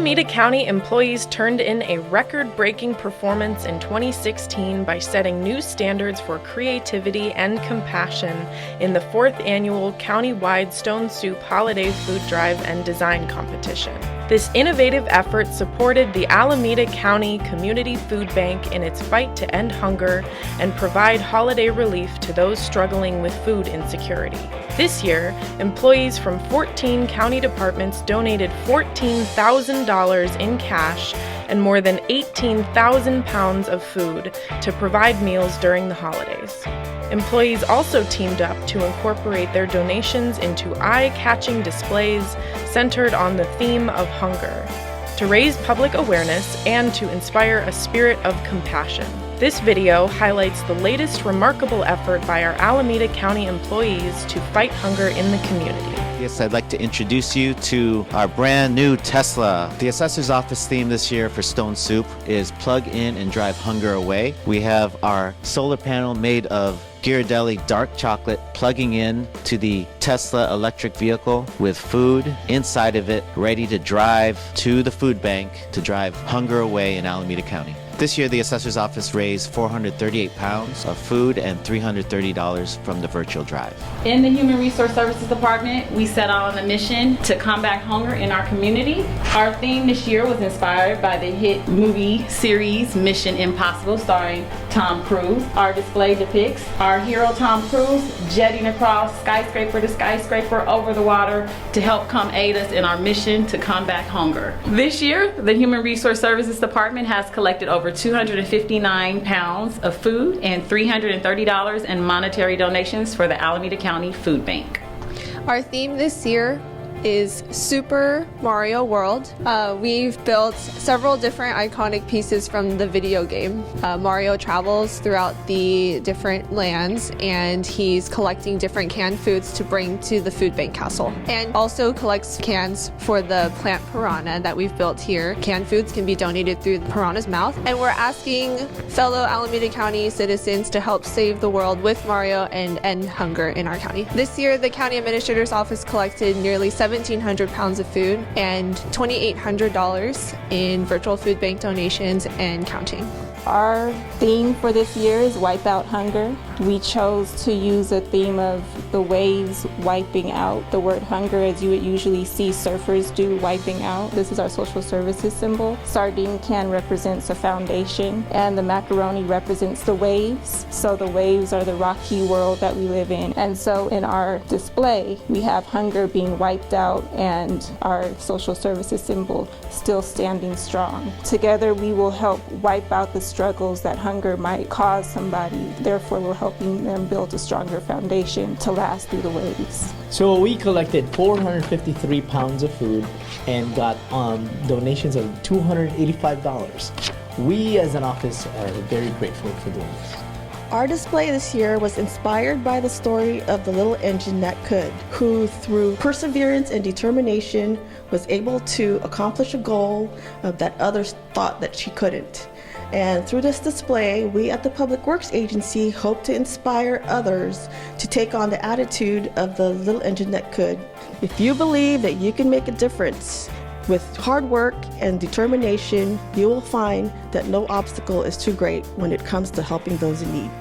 Alameda County employees turned in a record-breaking performance in 2016 by setting new standards for creativity and compassion in the 4th annual countywide Stone Soup Holiday Food Drive and Design Competition. This innovative effort supported the Alameda County Community Food Bank in its fight to end hunger and provide holiday relief to those struggling with food insecurity. This year, employees from 14 county departments donated $14,000 in cash and more than 18,000 pounds of food to provide meals during the holidays. Employees also teamed up to incorporate their donations into eye-catching displays centered on the theme of hunger, to raise public awareness and to inspire a spirit of compassion. This video highlights the latest remarkable effort by our Alameda County employees to fight hunger in the community. Yes, I'd like to introduce you to our brand new Tesla. The assessor's office theme this year for Stone Soup is plug in and drive hunger away. We have our solar panel made of Ghirardelli dark chocolate plugging in to the Tesla electric vehicle with food inside of it, ready to drive to the food bank to drive hunger away in Alameda County. This year, the assessor's office raised 438 pounds of food and $330 from the virtual drive. In the Human Resource Services Department, we set out on a mission to combat hunger in our community. Our theme this year was inspired by the hit movie series Mission Impossible starring Tom Cruise. Our display depicts our hero Tom Cruise jetting across skyscraper to skyscraper over the water to help come aid us in our mission to combat hunger. This year, the Human Resource Services Department has collected over 259 pounds of food and $330 in monetary donations for the Alameda County Food Bank. Our theme this year is Super Mario World. We've built several different iconic pieces from the video game. Mario travels throughout the different lands and he's collecting different canned foods to bring to the food bank castle, and also collects cans for the plant piranha that we've built here. Canned foods can be donated through the piranha's mouth, and we're asking fellow Alameda County citizens to help save the world with Mario and end hunger in our county. This year, the county administrator's office collected nearly 1,700 pounds of food and $2,800 in virtual food bank donations and counting. Our theme for this year is Wipe Out Hunger. We chose to use a theme of the waves wiping out the word hunger as you would usually see surfers do, wiping out. This is our social services symbol. Sardine can represents a foundation and the macaroni represents the waves. So the waves are the rocky world that we live in. And so in our display, we have hunger being wiped out and our social services symbol still standing strong. Together we will help wipe out the struggles that hunger might cause somebody. Therefore, we're helping them build a stronger foundation to last through the waves. So we collected 453 pounds of food and got donations of $285. We as an office are very grateful for doing this. Our display this year was inspired by the story of the little engine that could, who through perseverance and determination was able to accomplish a goal that others thought that she couldn't. And through this display, we at the Public Works Agency hope to inspire others to take on the attitude of the little engine that could. If you believe that you can make a difference with hard work and determination, you will find that no obstacle is too great when it comes to helping those in need.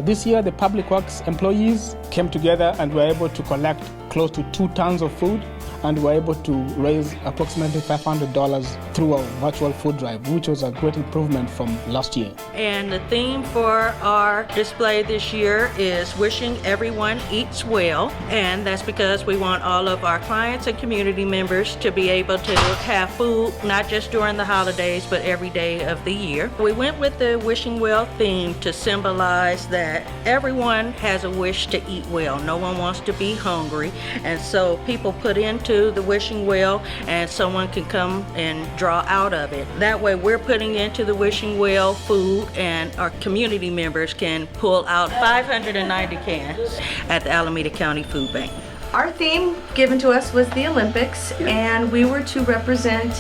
This year, the Public Works employees came together and were able to collect close to 2 tons of food, and were able to raise approximately $500 through a virtual food drive, which was a great improvement from last year. And the theme for our display this year is Wishing Everyone Eats Well, and that's because we want all of our clients and community members to be able to have food, not just during the holidays, but every day of the year. We went with the Wishing Well theme to symbolize that everyone has a wish to eat well. No one wants to be hungry, and so people put into the wishing well and someone can come and draw out of it. That way we're putting into the wishing well food and our community members can pull out 590 cans at the Alameda County Food Bank. Our theme given to us was the Olympics, and we were to represent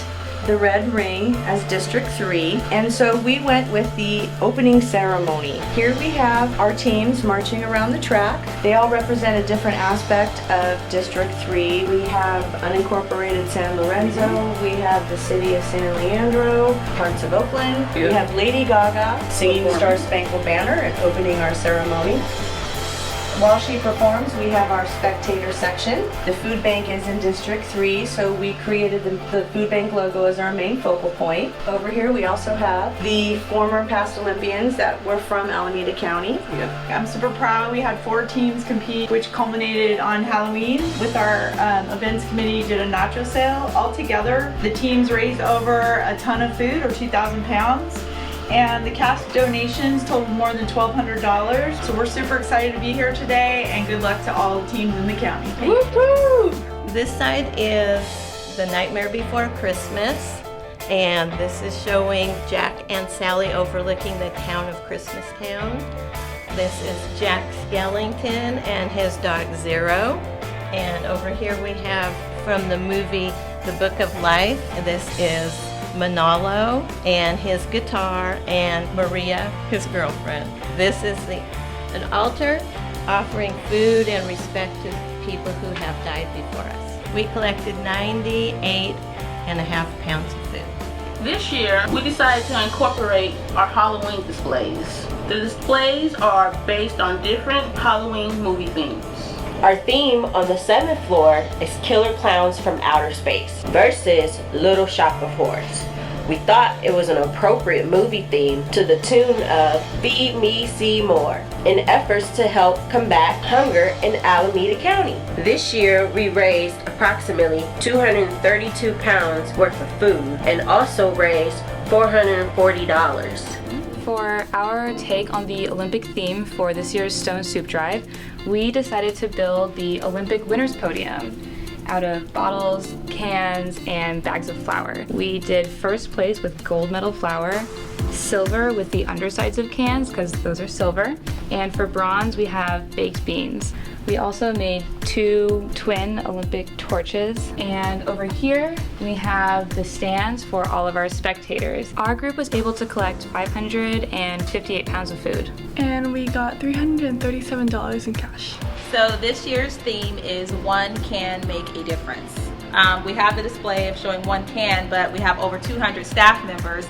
the red ring as District 3, and so we went with the opening ceremony. Here we have our teams marching around the track. They all represent a different aspect of District 3. We have unincorporated San Lorenzo, we have the city of San Leandro, parts of Oakland. We have Lady Gaga singing the Star Spangled Banner and opening our ceremony. While she performs, we have our spectator section. The food bank is in District 3, so we created the food bank logo as our main focal point. Over here we also have the former past Olympians that were from Alameda County. I'm super proud. We had 4 teams compete, which culminated on Halloween with our events committee did a nacho sale. Altogether, the teams raised over a ton of food, or 2,000 pounds. And the cash donations totaled more than $1,200. So we're super excited to be here today, and good luck to all the teams in the county. Woo-hoo! This side is The Nightmare Before Christmas, and this is showing Jack and Sally overlooking the town of Christmastown. This is Jack Skellington and his dog Zero. And over here we have from the movie The Book of Life. This is Manalo and his guitar, and Maria, his girlfriend. This is an altar offering food and respect to people who have died before us. We collected 98.5 pounds of food. This year, we decided to incorporate our Halloween displays. The displays are based on different Halloween movie themes. Our theme on the 7th floor is Killer Clowns from Outer Space versus Little Shop of Horrors. We thought it was an appropriate movie theme to the tune of Feed Me Seymour in efforts to help combat hunger in Alameda County. This year we raised approximately 232 pounds worth of food and also raised $440. For our take on the Olympic theme for this year's Stone Soup Drive, we decided to build the Olympic Winners Podium out of bottles, cans, and bags of flour. We did first place with gold medal flour, silver with the undersides of cans, because those are silver, and for bronze we have baked beans. We also made 2 twin Olympic torches, and over here we have the stands for all of our spectators. Our group was able to collect 558 pounds of food. And we got $337 in cash. So this year's theme is One Can Make a Difference. We have the display of showing one can, but we have over 200 staff members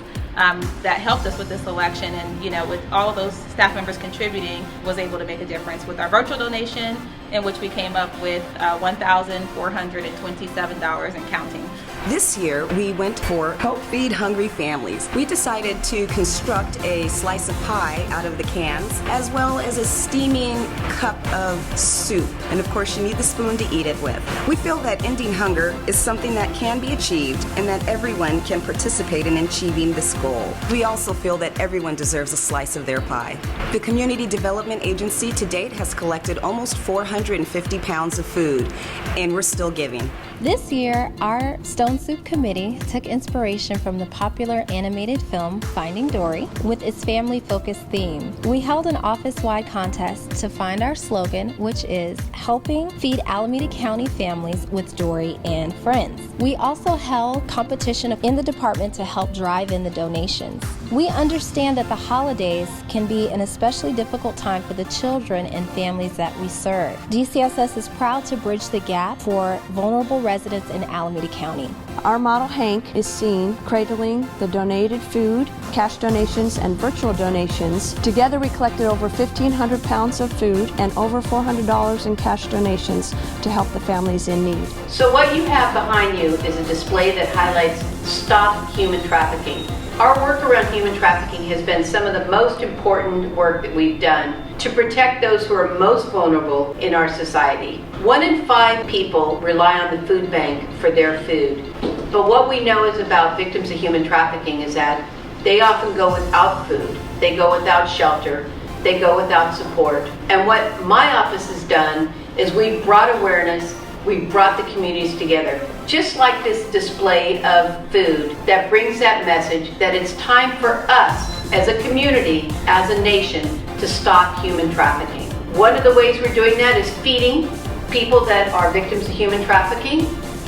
that helped us with this election, and with all of those staff members contributing, was able to make a difference with our virtual donation, in which we came up with $1,427 and counting. This year, we went for Help Feed Hungry Families. We decided to construct a slice of pie out of the cans, as well as a steaming cup of soup. And of course, you need the spoon to eat it with. We feel that ending hunger is something that can be achieved, and that everyone can participate in achieving this goal. We also feel that everyone deserves a slice of their pie. The Community Development Agency to date has collected almost 450 pounds of food, and we're still giving. This year, our Stone Soup Committee took inspiration from the popular animated film Finding Dory with its family-focused theme. We held an office-wide contest to find our slogan, which is Helping Feed Alameda County Families with Dory and Friends. We also held competition in the department to help drive in the donations. We understand that the holidays can be an especially difficult time for the children and families that we serve. DCSS is proud to bridge the gap for vulnerable residents in Alameda County. Our model Hank is seen cradling the donated food, cash donations, and virtual donations. Together we collected over 1,500 pounds of food and over $400 in cash donations to help the families in need. So what you have behind you is a display that highlights Stop Human Trafficking. Our work around human trafficking has been some of the most important work that we've done to protect those who are most vulnerable in our society. 1 in 5 people rely on the food bank for their food. But what we know is about victims of human trafficking is that they often go without food, they go without shelter, they go without support. And what my office has done is we've brought awareness, we've brought the communities together. Just like this display of food that brings that message that it's time for us as a community, as a nation, to stop human trafficking. One of the ways we're doing that is feeding people that are victims of human trafficking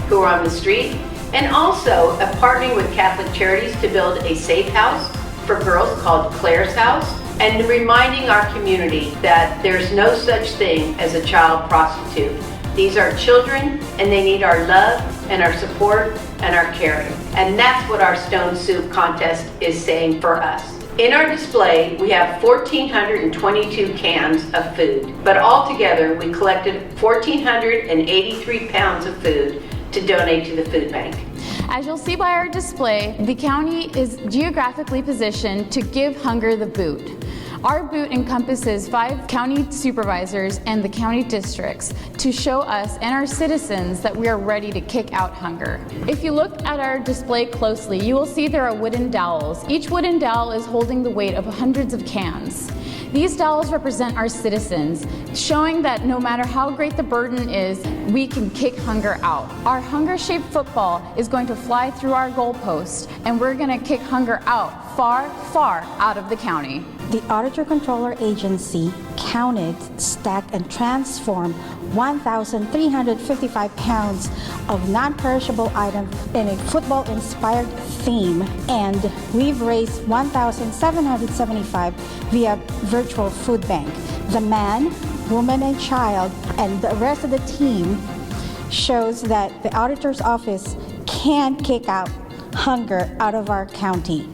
who are on the street, And also partnering with Catholic Charities to build a safe house for girls called Claire's House, and reminding our community that there's no such thing as a child prostitute. These are children, and they need our love and our support and our caring. And that's what our Stone Soup contest is saying for us. In our display, we have 1,422 cans of food, but altogether we collected 1,483 pounds of food to donate to the food bank. As you'll see by our display, the county is geographically positioned to give hunger the boot. Our boot encompasses 5 county supervisors and the county districts to show us and our citizens that we are ready to kick out hunger. If you look at our display closely, you will see there are wooden dowels. Each wooden dowel is holding the weight of hundreds of cans. These dowels represent our citizens, showing that no matter how great the burden is, we can kick hunger out. Our hunger-shaped football is going to fly through our goalpost, and we're going to kick hunger out, far, far out of the county. The Auditor Controller Agency counted, stacked, and transformed 1,355 pounds of non-perishable items in a football-inspired theme, and we've raised 1,775 via virtual food bank. The man, woman, and child, and the rest of the team shows that the auditor's office can kick out hunger out of our county.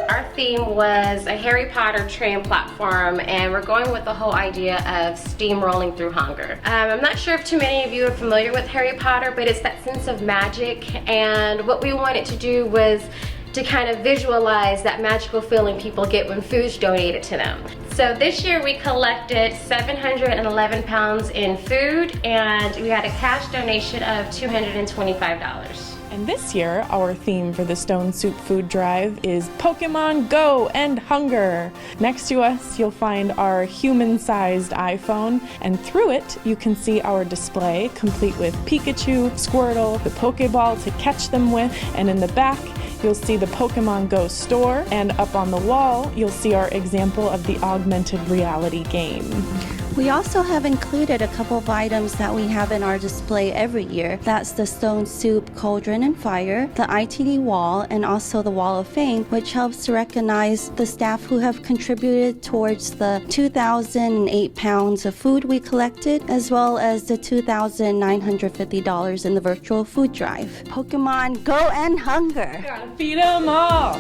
Our theme was a Harry Potter train platform, and we're going with the whole idea of steamrolling through hunger. I'm not sure if too many of you are familiar with Harry Potter, but it's that sense of magic, and what we wanted to do was to kind of visualize that magical feeling people get when food's donated to them. So this year we collected 711 pounds in food, and we had a cash donation of $225. And this year, our theme for the Stone Soup Food Drive is Pokemon Go and Hunger. Next to us, you'll find our human-sized iPhone, and through it, you can see our display, complete with Pikachu, Squirtle, the Pokeball to catch them with, and in the back, you'll see the Pokemon Go store, and up on the wall, you'll see our example of the augmented reality game. We also have included a couple of items that we have in our display every year. That's the Stone Soup Cauldron and Fire, the ITD Wall, and also the Wall of Fame, which helps to recognize the staff who have contributed towards the 2,008 pounds of food we collected, as well as the $2,950 in the virtual food drive. Pokemon Go and Hunger! Gotta feed 'em all!